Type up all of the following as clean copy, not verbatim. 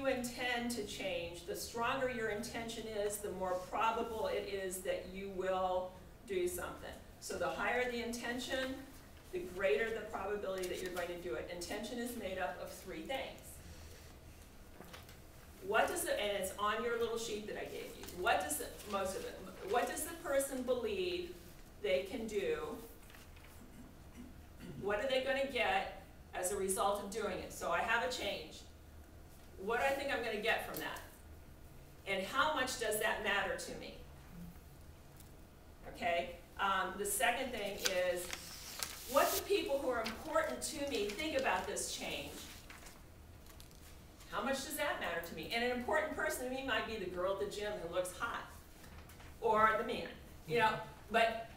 you intend to change, the stronger your intention is, the more probable it is that you will do something. So the higher the intention, the greater the probability that you're going to do it. Intention is made up of three things. What does it, and it's on your little sheet that I gave you. What does it, most of it, what does the person believe they can do? What are they going to get as a result of doing it? So I have a change. What do I think I'm going to get from that? And how much does that matter to me? Okay? The second thing is, what do people who are important to me think about this change? How much does that matter to me? And an important person to me might be the girl at the gym who looks hot, or the man, you know, but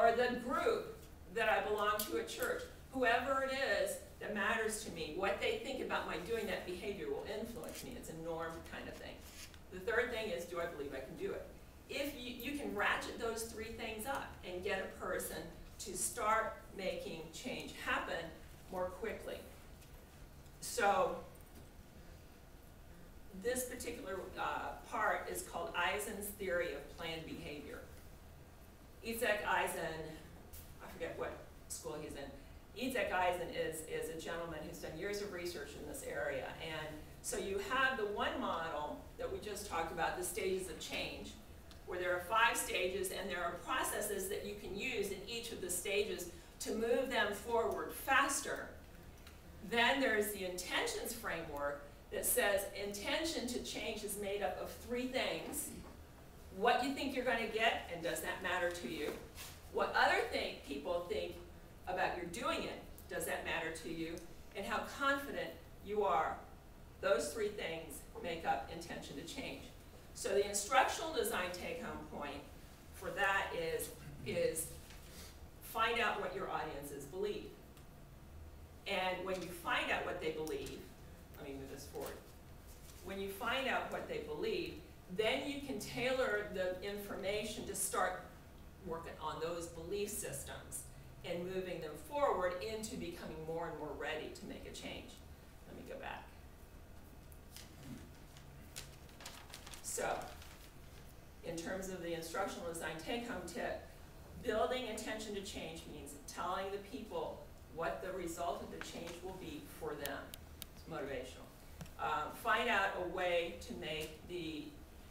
or the group that I belong to at church. Whoever it is that matters to me, what they think about my doing that behavior will influence me. It's a norm kind of thing. The third thing is, do I believe I can do it? If you can ratchet those three things up and get a person to start making change happen more quickly. So this particular part is called Eisen's theory of planned behavior. Isaac Eisen, I forget what school he's in. Isaac Eisen is a gentleman who's done years of research in this area. And so you have the one model that we just talked about, the stages of change, where there are 5 stages and there are processes that you can use in each of the stages to move them forward faster. Then there's the intentions framework that says intention to change is made up of 3 things. What you think you're going to get, and does that matter to you? What other people think about your doing it, does that matter to you? And how confident you are. Those 3 things make up intention to change. So the instructional design take-home point for that is find out what your audiences believe. And when you find out what they believe, let me move this forward. When you find out what they believe, then you can tailor the information to start working on those belief systems and moving them forward into becoming more and more ready to make a change. Let me go back. So, in terms of the instructional design take-home tip, building intention to change means telling the people what the result of the change will be for them. It's motivational. Find out a way to make the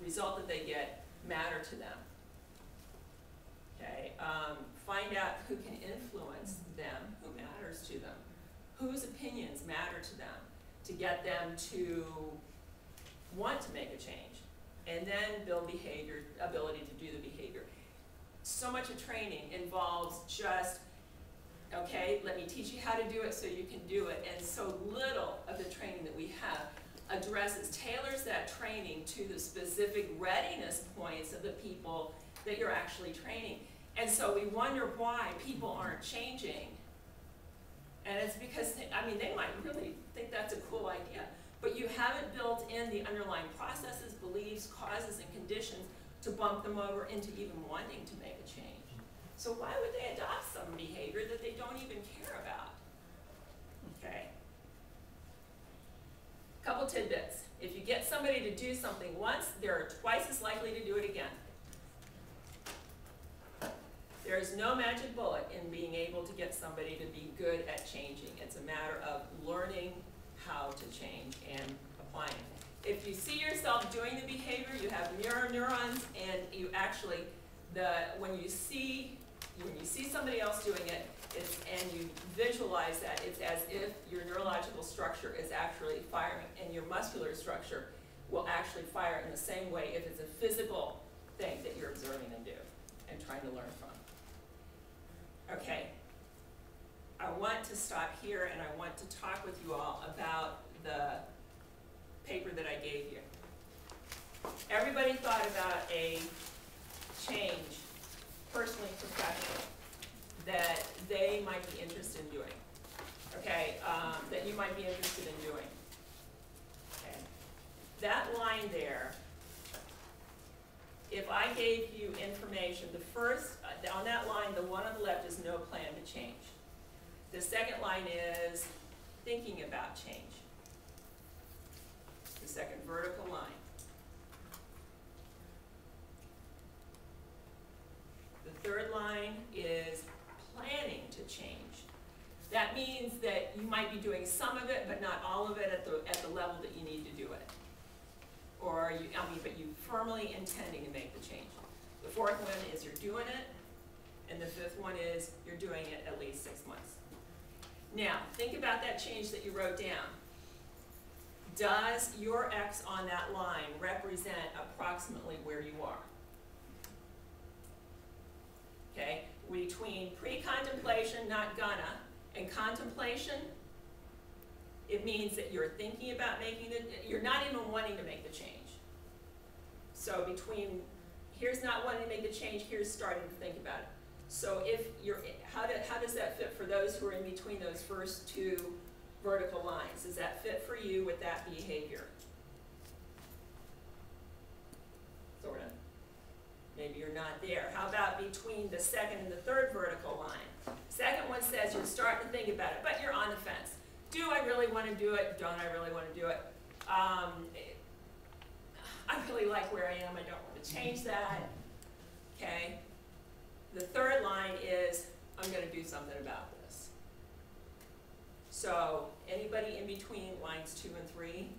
result that they get matter to them. Okay. Find out who can influence them, who matters to them, whose opinions matter to them, to get them to want to make a change, and then build behavior, ability to do the behavior. So much of training involves just, okay, let me teach you how to do it so you can do it, and so little of the training that we have tailors that training to the specific readiness points of the people that you're actually training. And so we wonder why people aren't changing. And it's because, I mean, they might really think that's a cool idea, but you haven't built in the underlying processes, beliefs, causes, and conditions to bump them over into even wanting to make a change. So why would they adopt some behavior that they don't even care about? Okay. Couple tidbits. If you get somebody to do something once, they're twice as likely to do it again. There is no magic bullet in being able to get somebody to be good at changing. It's a matter of learning how to change and applying it. If you see yourself doing the behavior, you have mirror neurons, and you actually, when you see somebody else doing it, and you visualize that, it's as if your neurological structure is actually firing, and your muscular structure will actually fire in the same way if it's a physical thing that you're observing them do and trying to learn from. Okay, I want to stop here, and I want to talk with you all about the paper that I gave you. Everybody thought about a change, personally, professionally, that they might be interested in doing, okay, that you might be interested in doing. Okay. That line there, if I gave you information, the first, on that line, the one on the left is no plan to change. The second line is thinking about change. the second vertical line. The third line is planning to change. That means that you might be doing some of it, but not all of it at the level that you need to do it. Or but you firmly intending to make the change. The fourth one is you're doing it, and the fifth one is you're doing it at least 6 months. Now, think about that change that you wrote down. Does your X on that line represent approximately where you are? Okay, between pre-contemplation, not gonna, and contemplation, it means that you're thinking about making it, you're not even wanting to make the change. So between, here's not wanting to make the change, here's starting to think about it. So if you're, how does that fit for those who are in between those first two vertical lines? Does that fit for you with that behavior? Sort of. Maybe you're not there. How about between the second and the third vertical line? Second one says you're starting to think about it, but you're on the fence. Do I really want to do it? Don't I really want to do it? I really like where I am. I don't want to change that. Okay. The third line is I'm going to do something about this. So anybody in between lines 2 and 3?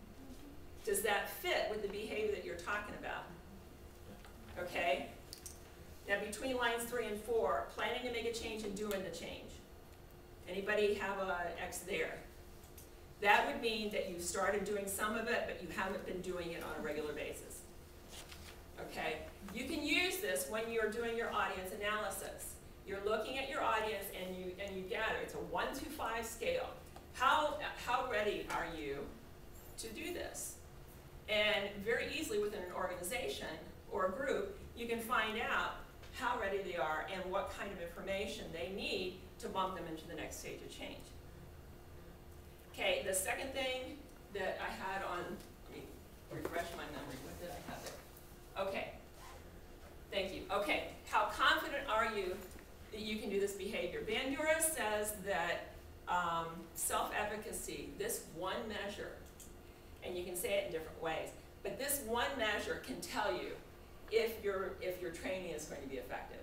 Does that fit with the behavior that you're talking about? Okay. Now between lines 3 and 4, planning to make a change and doing the change. Anybody have an X there? That would mean that you've started doing some of it, but you haven't been doing it on a regular basis. Okay? You can use this when you're doing your audience analysis. You're looking at your audience and you gather. It's a 1 to 5 scale. How ready are you to do this? And very easily within an organization or a group, you can find out how ready they are and what kind of information they need to bump them into the next stage of change. Okay, the second thing that I had on, let me refresh my memory. What did I have there? Okay, thank you. Okay, how confident are you that you can do this behavior? Bandura says that self-efficacy, this one measure, and you can say it in different ways, but this one measure can tell you if your training is going to be effective.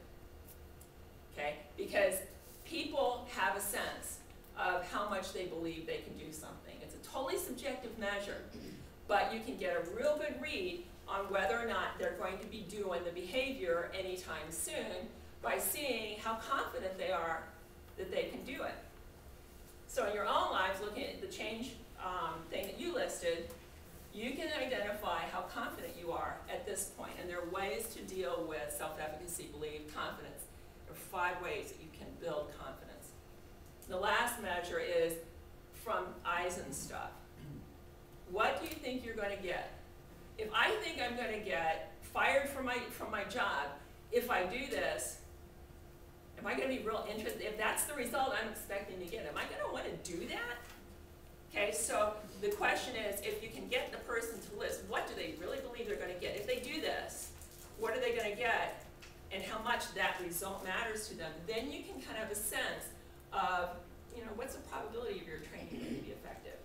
Okay, because people have a sense of how much they believe they can do something. It's a totally subjective measure, but you can get a real good read on whether or not they're going to be doing the behavior anytime soon by seeing how confident they are that they can do it. So in your own lives, looking at the change thing that you listed, you can identify how confident you are at this point, and there are ways to deal with self-efficacy, belief, confidence. There are 5 ways that you can build confidence. The last measure is from Eisen stuff. What do you think you're going to get? If I think I'm going to get fired from my job if I do this, am I going to be real interested? If that's the result I'm expecting to get, am I going to want to do that? Okay, so the question is, if you can get the person to list, what do they really believe they're going to get? If they do this, what are they going to get? And how much that result matters to them. Then you can kind of have a sense of, what's the probability of your training going to be effective?